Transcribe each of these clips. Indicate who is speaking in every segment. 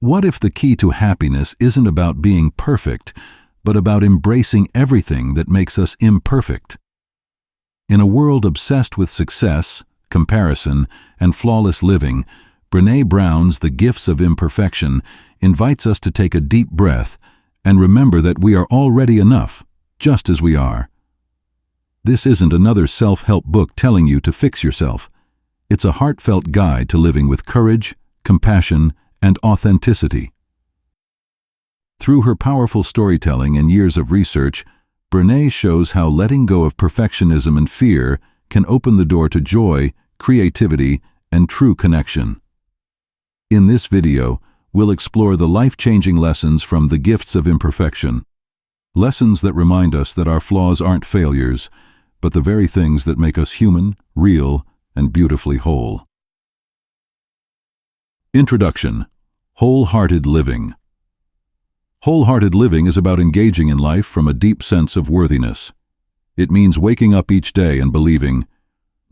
Speaker 1: What if the key to happiness isn't about being perfect, but about embracing everything that makes us imperfect? In a world obsessed with success, comparison, and flawless living, Brené Brown's The Gifts of Imperfection invites us to take a deep breath and remember that we are already enough, just as we are. This isn't another self-help book telling you to fix yourself. It's a heartfelt guide to living with courage, compassion, and authenticity. Through her powerful storytelling and years of research, Brené shows how letting go of perfectionism and fear can open the door to joy, creativity, and true connection. In this video, we'll explore the life-changing lessons from The Gifts of Imperfection. Lessons that remind us that our flaws aren't failures, but the very things that make us human, real, and beautifully whole. Introduction: Wholehearted living. Wholehearted living is about engaging in life from a deep sense of worthiness. It means waking up each day and believing,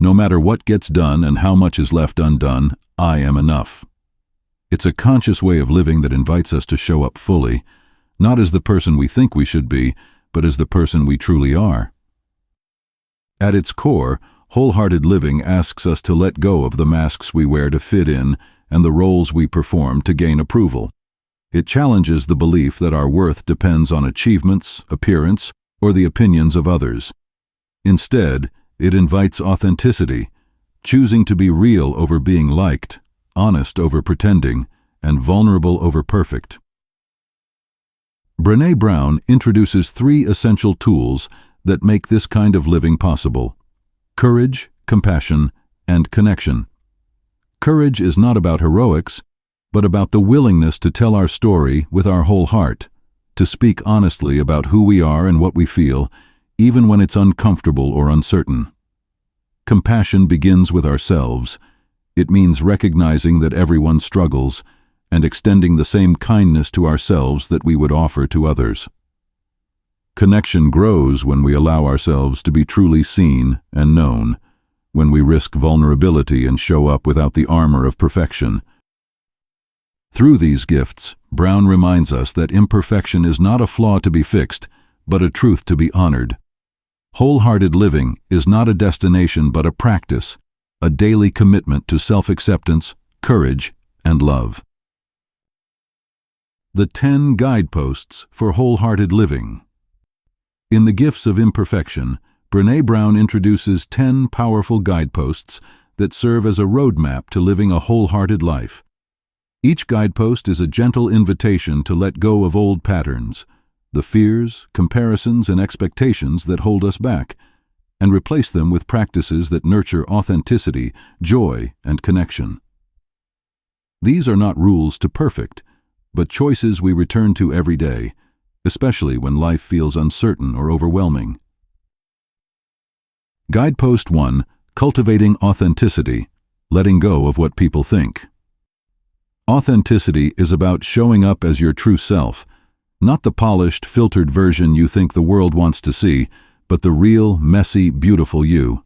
Speaker 1: no matter what gets done and how much is left undone, I am enough. It's a conscious way of living that invites us to show up fully, not as the person we think we should be, but as the person we truly are. At its core, wholehearted living asks us to let go of the masks we wear to fit in and the roles we perform to gain approval. It challenges the belief that our worth depends on achievements, appearance, or the opinions of others. Instead, it invites authenticity, choosing to be real over being liked, honest over pretending, and vulnerable over perfect. Brené Brown introduces 3 essential tools that make this kind of living possible: courage, compassion, and connection. Courage is not about heroics, but about the willingness to tell our story with our whole heart, to speak honestly about who we are and what we feel, even when it's uncomfortable or uncertain. Compassion begins with ourselves. It means recognizing that everyone struggles and extending the same kindness to ourselves that we would offer to others. Connection grows when we allow ourselves to be truly seen and known, when we risk vulnerability and show up without the armor of perfection. Through these gifts, Brown reminds us that imperfection is not a flaw to be fixed, but a truth to be honored. Wholehearted living is not a destination but a practice, a daily commitment to self-acceptance, courage, and love. The 10 Guideposts for Wholehearted Living. In The Gifts of Imperfection, Brené Brown introduces 10 powerful guideposts that serve as a roadmap to living a wholehearted life. Each guidepost is a gentle invitation to let go of old patterns, the fears, comparisons, and expectations that hold us back, and replace them with practices that nurture authenticity, joy, and connection. These are not rules to perfect, but choices we return to every day, especially when life feels uncertain or overwhelming. Guidepost 1: Cultivating authenticity, letting go of what people think. Authenticity is about showing up as your true self, not the polished, filtered version you think the world wants to see, but the real, messy, beautiful you.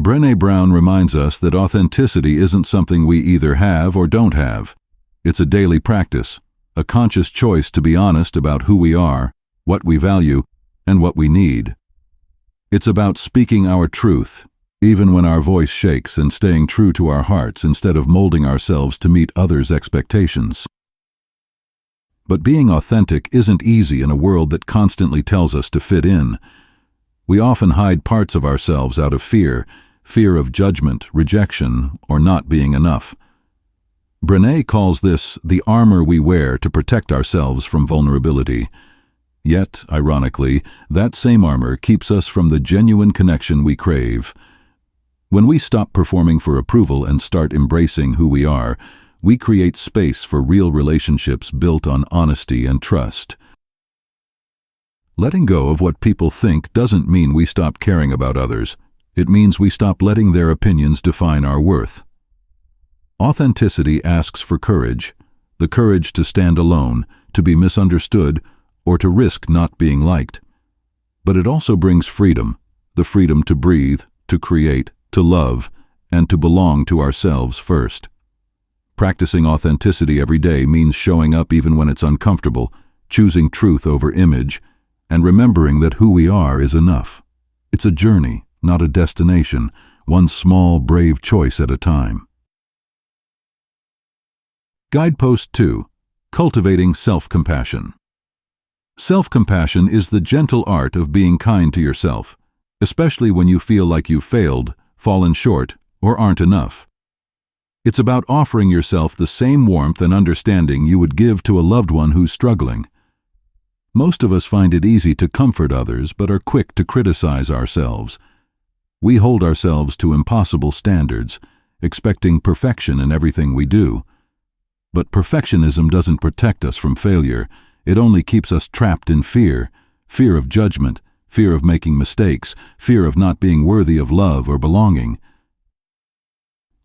Speaker 1: Brené Brown reminds us that authenticity isn't something we either have or don't have. It's a daily practice, a conscious choice to be honest about who we are, what we value, and what we need. It's about speaking our truth, even when our voice shakes, and staying true to our hearts instead of molding ourselves to meet others' expectations. But being authentic isn't easy in a world that constantly tells us to fit in. We often hide parts of ourselves out of fear of judgment, rejection, or not being enough. Brené calls this the armor we wear to protect ourselves from vulnerability. Yet, ironically, that same armor keeps us from the genuine connection we crave. When we stop performing for approval and start embracing who we are, we create space for real relationships built on honesty and trust. Letting go of what people think doesn't mean we stop caring about others. It means we stop letting their opinions define our worth. Authenticity asks for courage, the courage to stand alone, to be misunderstood, or to risk not being liked. But it also brings freedom, the freedom to breathe, to create, to love, and to belong to ourselves first. Practicing authenticity every day means showing up even when it's uncomfortable, choosing truth over image, and remembering that who we are is enough. It's a journey, not a destination, one small, brave choice at a time. Guidepost 2. Cultivating self-compassion. Self-compassion is the gentle art of being kind to yourself, especially when you feel like you've failed, fallen short, or aren't enough. It's about offering yourself the same warmth and understanding you would give to a loved one who's struggling. Most of us find it easy to comfort others but are quick to criticize ourselves. We hold ourselves to impossible standards, expecting perfection in everything we do. But perfectionism doesn't protect us from failure. It only keeps us trapped in fear of judgment, fear of making mistakes, fear of not being worthy of love or belonging.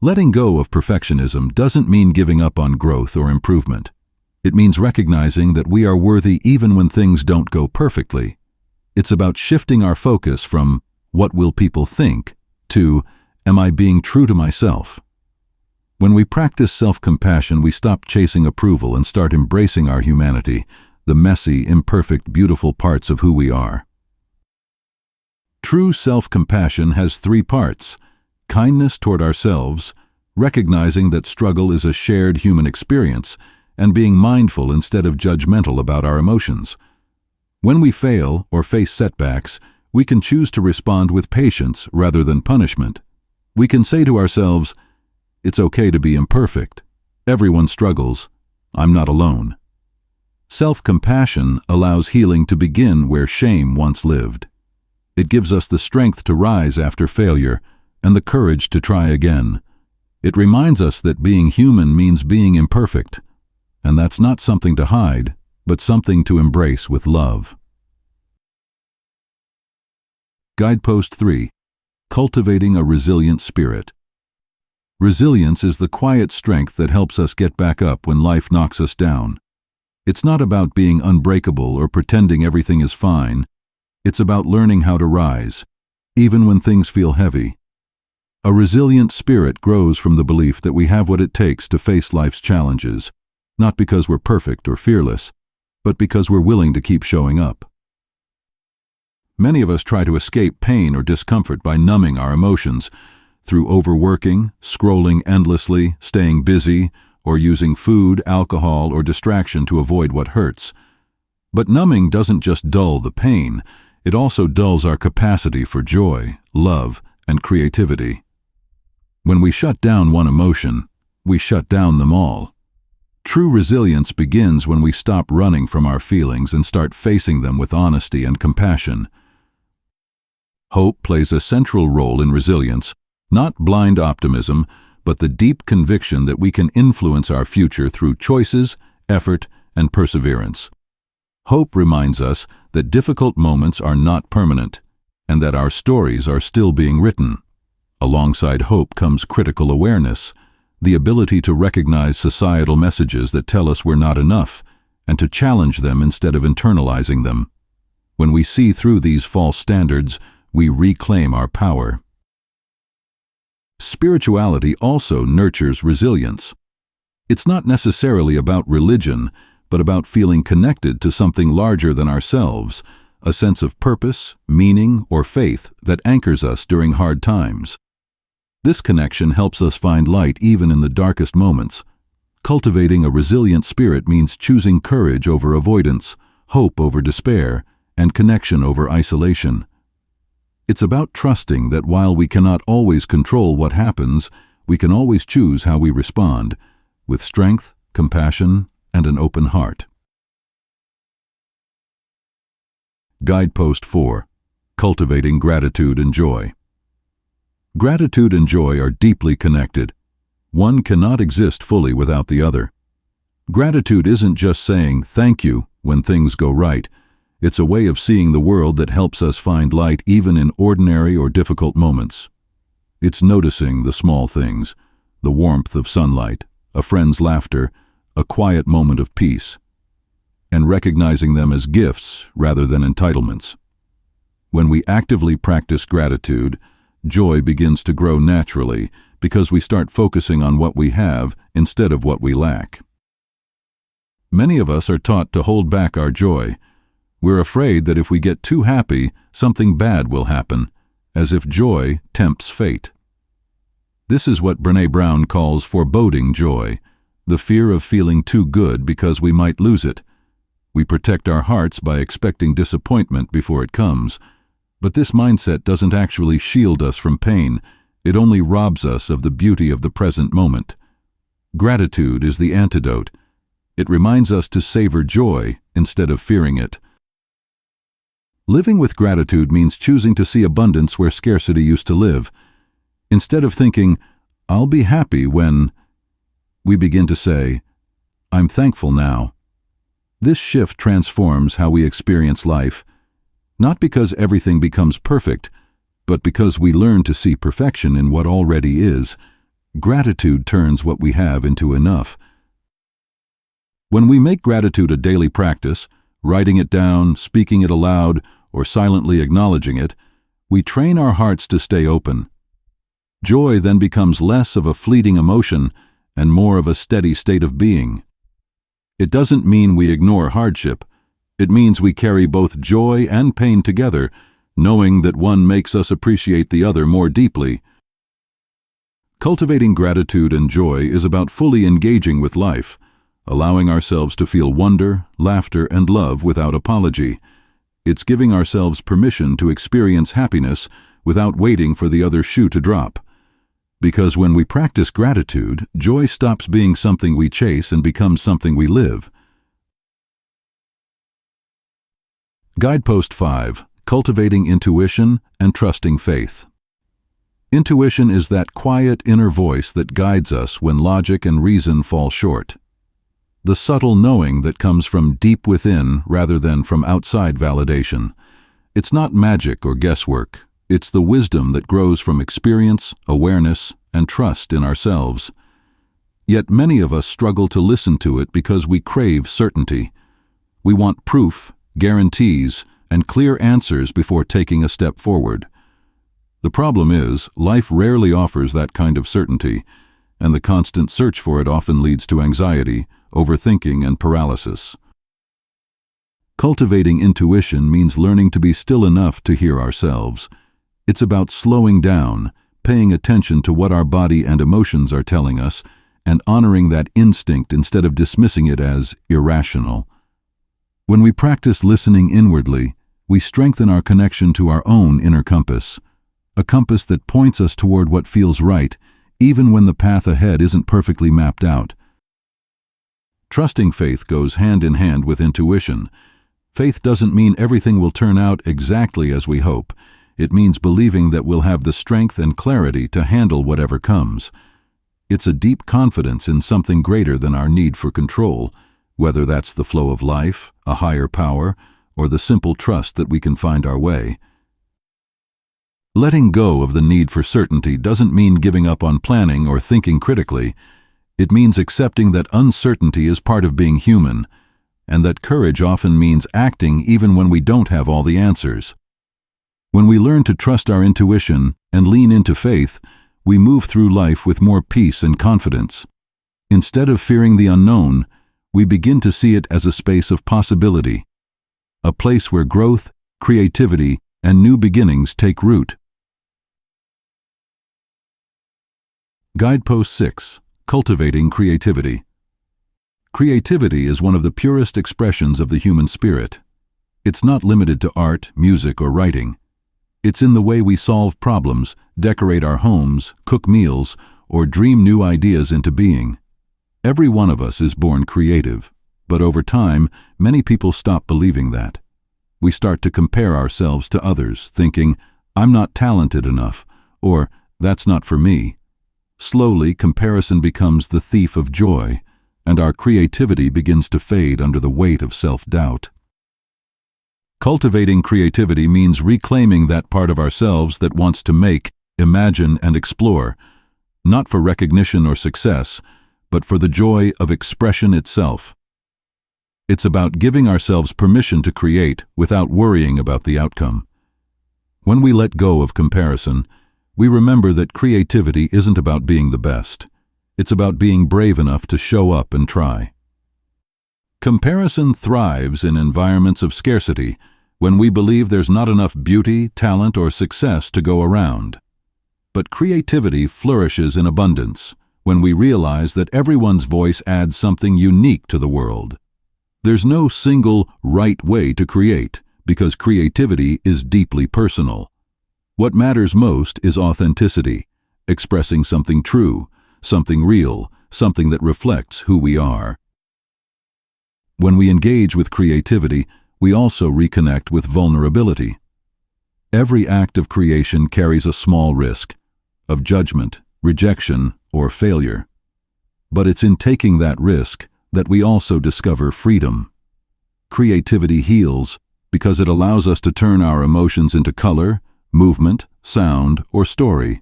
Speaker 1: Letting go of perfectionism doesn't mean giving up on growth or improvement. It means recognizing that we are worthy even when things don't go perfectly. It's about shifting our focus from "what will people think" to "am I being true to myself?" When we practice self-compassion, we stop chasing approval and start embracing our humanity, the messy, imperfect, beautiful parts of who we are. True self-compassion has 3 parts: kindness toward ourselves, recognizing that struggle is a shared human experience, and being mindful instead of judgmental about our emotions. When we fail or face setbacks, we can choose to respond with patience rather than punishment. We can say to ourselves, "It's okay to be imperfect. Everyone struggles. I'm not alone." Self-compassion allows healing to begin where shame once lived. It gives us the strength to rise after failure and the courage to try again. It reminds us that being human means being imperfect, and that's not something to hide, but something to embrace with love. Guidepost 3. Cultivating a resilient spirit. Resilience is the quiet strength that helps us get back up when life knocks us down. It's not about being unbreakable or pretending everything is fine. It's about learning how to rise, even when things feel heavy. A resilient spirit grows from the belief that we have what it takes to face life's challenges, not because we're perfect or fearless, but because we're willing to keep showing up. Many of us try to escape pain or discomfort by numbing our emotions, through overworking, scrolling endlessly, staying busy, or using food, alcohol, or distraction to avoid what hurts. But numbing doesn't just dull the pain, it also dulls our capacity for joy, love, and creativity. When we shut down one emotion, we shut down them all. True resilience begins when we stop running from our feelings and start facing them with honesty and compassion. Hope plays a central role in resilience, not blind optimism, but the deep conviction that we can influence our future through choices, effort, and perseverance. Hope reminds us that difficult moments are not permanent, and that our stories are still being written. Alongside hope comes critical awareness, the ability to recognize societal messages that tell us we're not enough, and to challenge them instead of internalizing them. When we see through these false standards, we reclaim our power. Spirituality also nurtures resilience. It's not necessarily about religion, but about feeling connected to something larger than ourselves, a sense of purpose, meaning, or faith that anchors us during hard times. This connection helps us find light even in the darkest moments. Cultivating a resilient spirit means choosing courage over avoidance, hope over despair, and connection over isolation. It's about trusting that while we cannot always control what happens, we can always choose how we respond, with strength, compassion, and an open heart. Guidepost 4. Cultivating gratitude and joy. Gratitude and joy are deeply connected. One cannot exist fully without the other. Gratitude isn't just saying thank you when things go right. It's a way of seeing the world that helps us find light even in ordinary or difficult moments. It's noticing the small things, the warmth of sunlight, a friend's laughter, a quiet moment of peace, and recognizing them as gifts rather than entitlements. When we actively practice gratitude, joy begins to grow naturally because we start focusing on what we have instead of what we lack. Many of us are taught to hold back our joy. We're afraid that if we get too happy, something bad will happen, as if joy tempts fate. This is what Brené Brown calls foreboding joy, the fear of feeling too good because we might lose it. We protect our hearts by expecting disappointment before it comes. But this mindset doesn't actually shield us from pain. It only robs us of the beauty of the present moment. Gratitude is the antidote. It reminds us to savor joy instead of fearing it. Living with gratitude means choosing to see abundance where scarcity used to live. Instead of thinking, "I'll be happy when," we begin to say, "I'm thankful now." This shift transforms how we experience life, not because everything becomes perfect, but because we learn to see perfection in what already is. Gratitude turns what we have into enough. When we make gratitude a daily practice, writing it down, speaking it aloud, or silently acknowledging it, we train our hearts to stay open. Joy then becomes less of a fleeting emotion and more of a steady state of being. It doesn't mean we ignore hardship. It means we carry both joy and pain together, knowing that one makes us appreciate the other more deeply. Cultivating gratitude and joy is about fully engaging with life, allowing ourselves to feel wonder, laughter, and love without apology. It's giving ourselves permission to experience happiness without waiting for the other shoe to drop. Because when we practice gratitude, joy stops being something we chase and becomes something we live. Guidepost 5. Cultivating intuition and trusting faith. Intuition is that quiet inner voice that guides us when logic and reason fall short. The subtle knowing that comes from deep within rather than from outside validation. It's not magic or guesswork. It's the wisdom that grows from experience, awareness, and trust in ourselves. Yet many of us struggle to listen to it because we crave certainty. We want proof, guarantees, and clear answers before taking a step forward. The problem is, life rarely offers that kind of certainty, and the constant search for it often leads to anxiety, overthinking, and paralysis. Cultivating intuition means learning to be still enough to hear ourselves. It's about slowing down, paying attention to what our body and emotions are telling us, and honoring that instinct instead of dismissing it as irrational. When we practice listening inwardly, we strengthen our connection to our own inner compass, a compass that points us toward what feels right, even when the path ahead isn't perfectly mapped out. Trusting faith goes hand in hand with intuition. Faith doesn't mean everything will turn out exactly as we hope. It means believing that we'll have the strength and clarity to handle whatever comes. It's a deep confidence in something greater than our need for control, whether that's the flow of life, a higher power, or the simple trust that we can find our way. Letting go of the need for certainty doesn't mean giving up on planning or thinking critically. It means accepting that uncertainty is part of being human, and that courage often means acting even when we don't have all the answers. When we learn to trust our intuition and lean into faith, we move through life with more peace and confidence. Instead of fearing the unknown, we begin to see it as a space of possibility, a place where growth, creativity, and new beginnings take root. Guidepost 6. Cultivating creativity. Creativity is one of the purest expressions of the human spirit. It's not limited to art, music, or writing. It's in the way we solve problems, decorate our homes, cook meals, or dream new ideas into being. Every one of us is born creative, but over time, many people stop believing that. We start to compare ourselves to others, thinking, "I'm not talented enough," or "that's not for me." Slowly, comparison becomes the thief of joy, and our creativity begins to fade under the weight of self-doubt. Cultivating creativity means reclaiming that part of ourselves that wants to make, imagine, and explore, not for recognition or success, but for the joy of expression itself. It's about giving ourselves permission to create without worrying about the outcome. When we let go of comparison, we remember that creativity isn't about being the best. It's about being brave enough to show up and try. Comparison thrives in environments of scarcity, when we believe there's not enough beauty, talent, or success to go around. But creativity flourishes in abundance when we realize that everyone's voice adds something unique to the world. There's no single right way to create, because creativity is deeply personal. What matters most is authenticity, expressing something true, something real, something that reflects who we are. When we engage with creativity, we also reconnect with vulnerability. Every act of creation carries a small risk of judgment, rejection, or failure. But it's in taking that risk that we also discover freedom. Creativity heals because it allows us to turn our emotions into color, movement, sound, or story.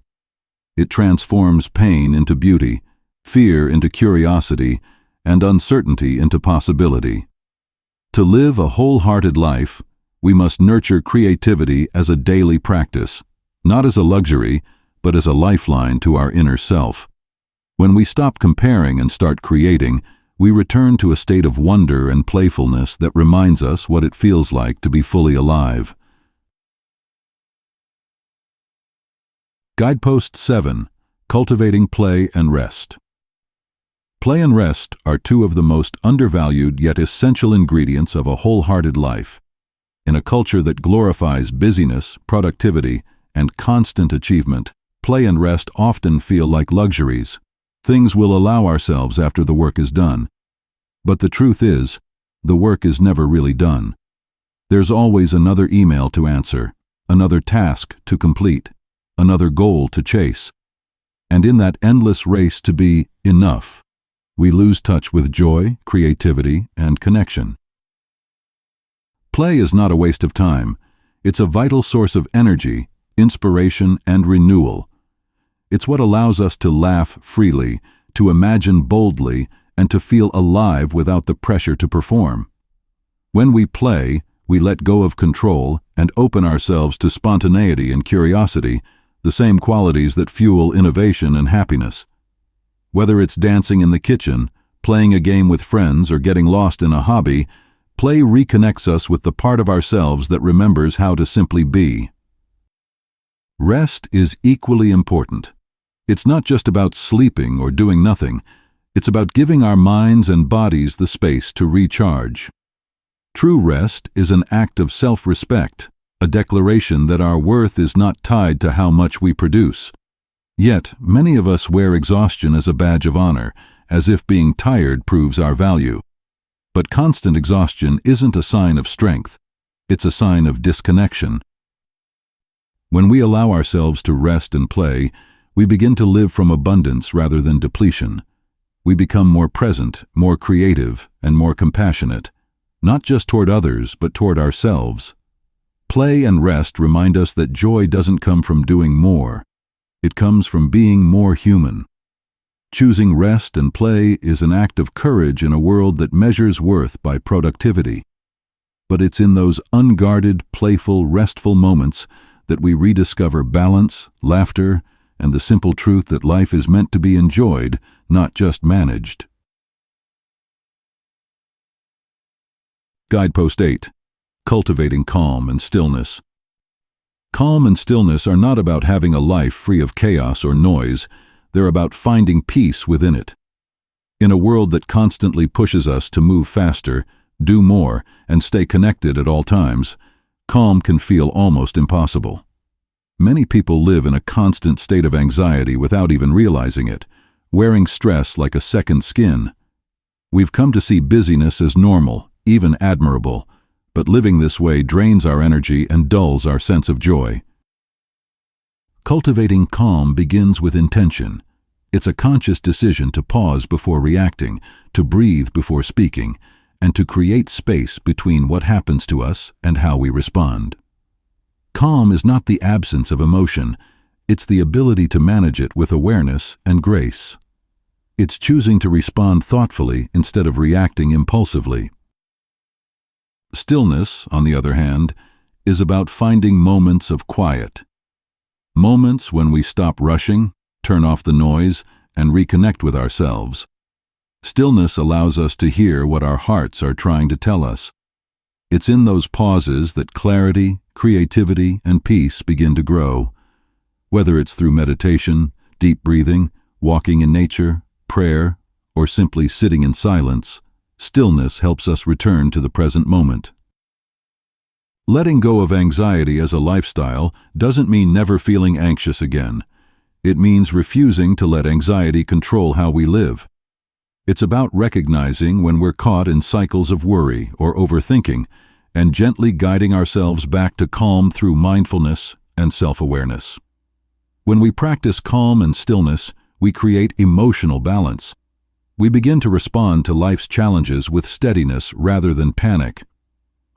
Speaker 1: It transforms pain into beauty, fear into curiosity, and uncertainty into possibility. To live a wholehearted life, we must nurture creativity as a daily practice, not as a luxury, but as a lifeline to our inner self. When we stop comparing and start creating, we return to a state of wonder and playfulness that reminds us what it feels like to be fully alive. Guidepost 7. Cultivating play and rest. Play and rest are two of the most undervalued yet essential ingredients of a wholehearted life. In a culture that glorifies busyness, productivity, and constant achievement, play and rest often feel like luxuries, things we'll allow ourselves after the work is done. But the truth is, the work is never really done. There's always another email to answer, another task to complete, another goal to chase. And in that endless race to be enough, we lose touch with joy, creativity, and connection. Play is not a waste of time. It's a vital source of energy, inspiration, and renewal. It's what allows us to laugh freely, to imagine boldly, and to feel alive without the pressure to perform. When we play, we let go of control and open ourselves to spontaneity and curiosity, the same qualities that fuel innovation and happiness. Whether it's dancing in the kitchen, playing a game with friends, or getting lost in a hobby, play reconnects us with the part of ourselves that remembers how to simply be. Rest is equally important. It's not just about sleeping or doing nothing. It's about giving our minds and bodies the space to recharge. True rest is an act of self-respect, a declaration that our worth is not tied to how much we produce. Yet, many of us wear exhaustion as a badge of honor, as if being tired proves our value. But constant exhaustion isn't a sign of strength. It's a sign of disconnection. When we allow ourselves to rest and play, we begin to live from abundance rather than depletion. We become more present, more creative, and more compassionate, not just toward others, but toward ourselves. Play and rest remind us that joy doesn't come from doing more. It comes from being more human. Choosing rest and play is an act of courage in a world that measures worth by productivity. But it's in those unguarded, playful, restful moments that we rediscover balance, laughter, and the simple truth that life is meant to be enjoyed, not just managed. Guidepost 8. Cultivating calm and stillness. Calm and stillness are not about having a life free of chaos or noise. They're about finding peace within it. In a world that constantly pushes us to move faster, do more, and stay connected at all times, calm can feel almost impossible. Many people live in a constant state of anxiety without even realizing it, wearing stress like a second skin. We've come to see busyness as normal, even admirable, but living this way drains our energy and dulls our sense of joy. Cultivating calm begins with intention. It's a conscious decision to pause before reacting, to breathe before speaking, and to create space between what happens to us and how we respond. Calm is not the absence of emotion, it's the ability to manage it with awareness and grace. It's choosing to respond thoughtfully instead of reacting impulsively. Stillness, on the other hand, is about finding moments of quiet. moments when we stop rushing, turn off the noise, and reconnect with ourselves. Stillness allows us to hear what our hearts are trying to tell us. It's in those pauses that clarity, creativity, and peace begin to grow. Whether it's through meditation, deep breathing, walking in nature, prayer, or simply sitting in silence, stillness helps us return to the present moment. Letting go of anxiety as a lifestyle doesn't mean never feeling anxious again. It means refusing to let anxiety control how we live. It's about recognizing when we're caught in cycles of worry or overthinking and gently guiding ourselves back to calm through mindfulness and self-awareness. When we practice calm and stillness, we create emotional balance. We begin to respond to life's challenges with steadiness rather than panic.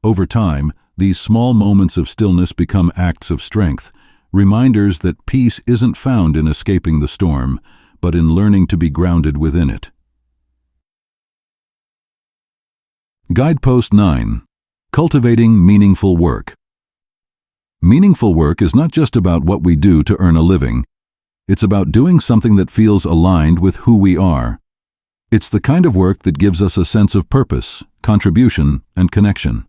Speaker 1: Over time, these small moments of stillness become acts of strength, reminders that peace isn't found in escaping the storm, but in learning to be grounded within it. Guidepost 9. Cultivating meaningful work. Meaningful work is not just about what we do to earn a living. It's about doing something that feels aligned with who we are. It's the kind of work that gives us a sense of purpose, contribution, and connection.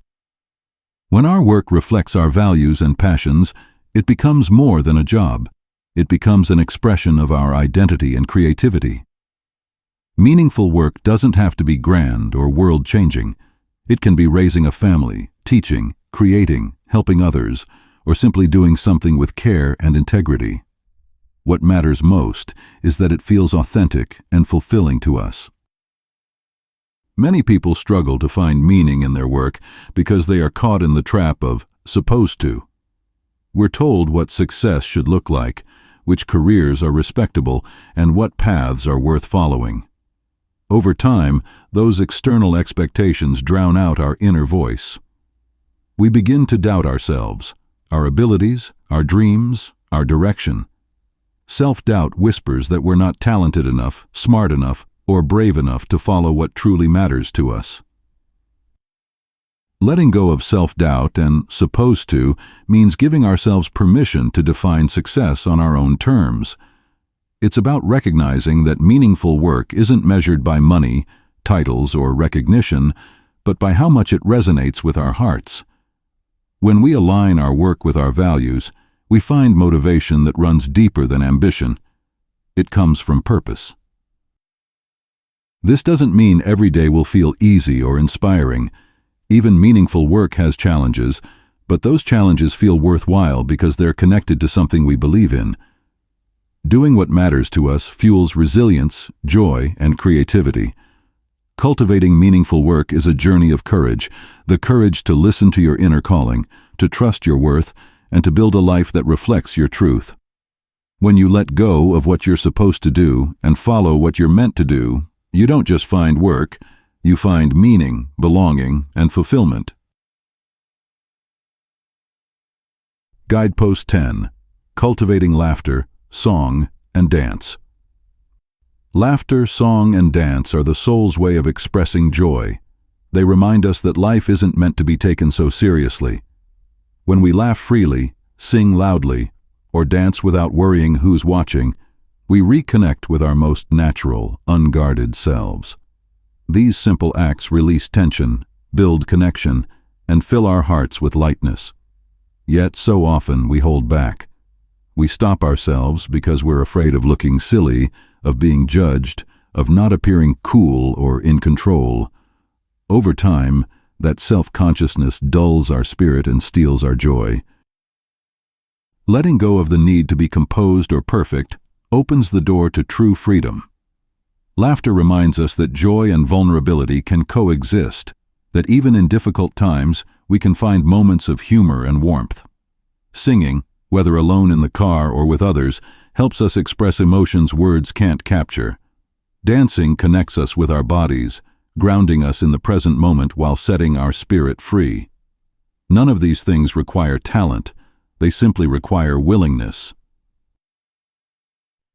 Speaker 1: When our work reflects our values and passions, it becomes more than a job. It becomes an expression of our identity and creativity. Meaningful work doesn't have to be grand or world-changing. It can be raising a family, teaching, creating, helping others, or simply doing something with care and integrity. What matters most is that it feels authentic and fulfilling to us. Many people struggle to find meaning in their work because they are caught in the trap of supposed to. We're told what success should look like, which careers are respectable, and what paths are worth following. Over time, those external expectations drown out our inner voice. We begin to doubt ourselves, our abilities, our dreams, our direction. Self-doubt whispers that we're not talented enough, smart enough, or brave enough to follow what truly matters to us. Letting go of self-doubt and supposed to means giving ourselves permission to define success on our own terms. It's about recognizing that meaningful work isn't measured by money, titles, or recognition, but by how much it resonates with our hearts. When we align our work with our values, we find motivation that runs deeper than ambition. It comes from purpose. This doesn't mean every day will feel easy or inspiring. Even meaningful work has challenges, but those challenges feel worthwhile because they're connected to something we believe in. Doing what matters to us fuels resilience, joy, and creativity. Cultivating meaningful work is a journey of courage, the courage to listen to your inner calling, to trust your worth, and to build a life that reflects your truth. When you let go of what you're supposed to do and follow what you're meant to do, you don't just find work, you find meaning, belonging, and fulfillment. Guidepost 10. Cultivating laughter, song, and dance. Laughter, song, and dance are the soul's way of expressing joy. They remind us that life isn't meant to be taken so seriously. When we laugh freely, sing loudly, or dance without worrying who's watching, we reconnect with our most natural, unguarded selves. These simple acts release tension, build connection, and fill our hearts with lightness. Yet so often we hold back. We stop ourselves because we're afraid of looking silly, of being judged, of not appearing cool or in control. Over time, that self-consciousness dulls our spirit and steals our joy. Letting go of the need to be composed or perfect opens the door to true freedom. Laughter reminds us that joy and vulnerability can coexist, that even in difficult times, we can find moments of humor and warmth. Singing, whether alone in the car or with others, helps us express emotions words can't capture. Dancing connects us with our bodies, grounding us in the present moment while setting our spirit free. None of these things require talent. They simply require willingness.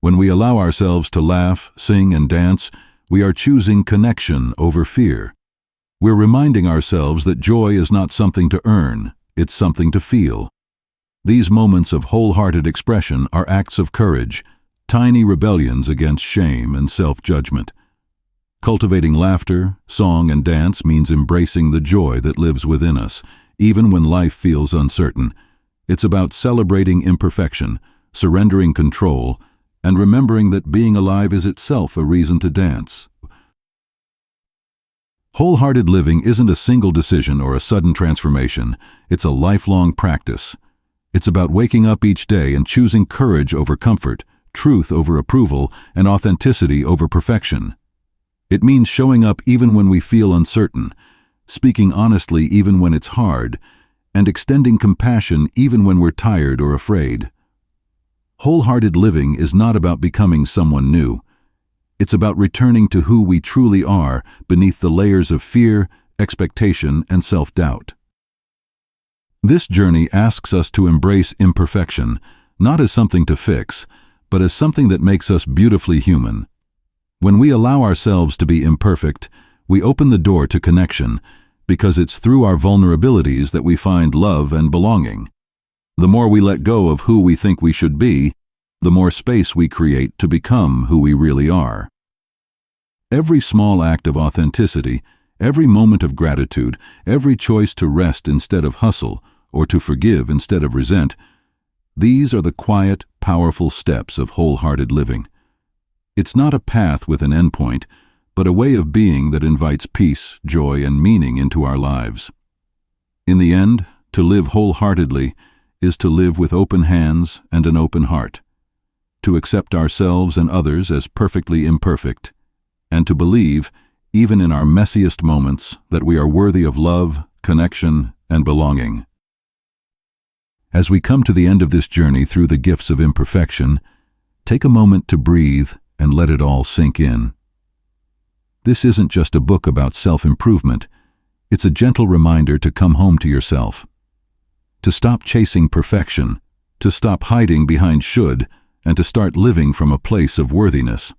Speaker 1: When we allow ourselves to laugh, sing, and dance, we are choosing connection over fear. We're reminding ourselves that joy is not something to earn, it's something to feel. These moments of wholehearted expression are acts of courage, tiny rebellions against shame and self-judgment. Cultivating laughter, song, and dance means embracing the joy that lives within us, even when life feels uncertain. It's about celebrating imperfection, surrendering control, and remembering that being alive is itself a reason to dance. Wholehearted living isn't a single decision or a sudden transformation. It's a lifelong practice. It's about waking up each day and choosing courage over comfort, truth over approval, and authenticity over perfection. It means showing up even when we feel uncertain, speaking honestly even when it's hard, and extending compassion even when we're tired or afraid. Wholehearted living is not about becoming someone new. It's about returning to who we truly are beneath the layers of fear, expectation, and self-doubt. This journey asks us to embrace imperfection, not as something to fix, but as something that makes us beautifully human. When we allow ourselves to be imperfect, we open the door to connection, because it's through our vulnerabilities that we find love and belonging. The more we let go of who we think we should be, the more space we create to become who we really are. Every small act of authenticity, every moment of gratitude, every choice to rest instead of hustle, or to forgive instead of resent, these are the quiet, powerful steps of wholehearted living. It's not a path with an endpoint, but a way of being that invites peace, joy, and meaning into our lives. In the end, to live wholeheartedly is to live with open hands and an open heart, to accept ourselves and others as perfectly imperfect, and to believe, even in our messiest moments, that we are worthy of love, connection, and belonging. As we come to the end of this journey through the gifts of imperfection, take a moment to breathe and let it all sink in. This isn't just a book about self-improvement. It's a gentle reminder to come home to yourself, to stop chasing perfection, to stop hiding behind should, and to start living from a place of worthiness.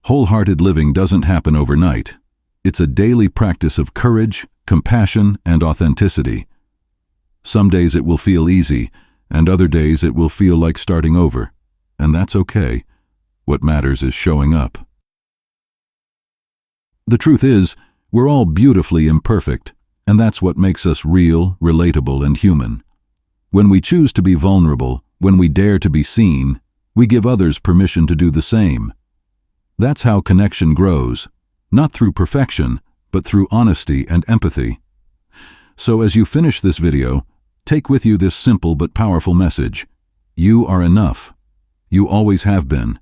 Speaker 1: Wholehearted living doesn't happen overnight. It's a daily practice of courage, compassion, and authenticity. Some days it will feel easy, and other days it will feel like starting over, and that's okay. What matters is showing up. The truth is, we're all beautifully imperfect, and that's what makes us real, relatable, and human. When we choose to be vulnerable, when we dare to be seen, we give others permission to do the same. That's how connection grows, not through perfection, but through honesty and empathy. So as you finish this video, take with you this simple but powerful message. You are enough. You always have been.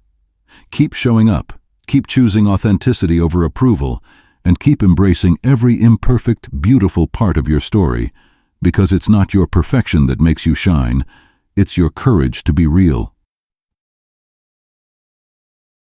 Speaker 1: Keep showing up, keep choosing authenticity over approval, and keep embracing every imperfect, beautiful part of your story, because it's not your perfection that makes you shine, it's your courage to be real.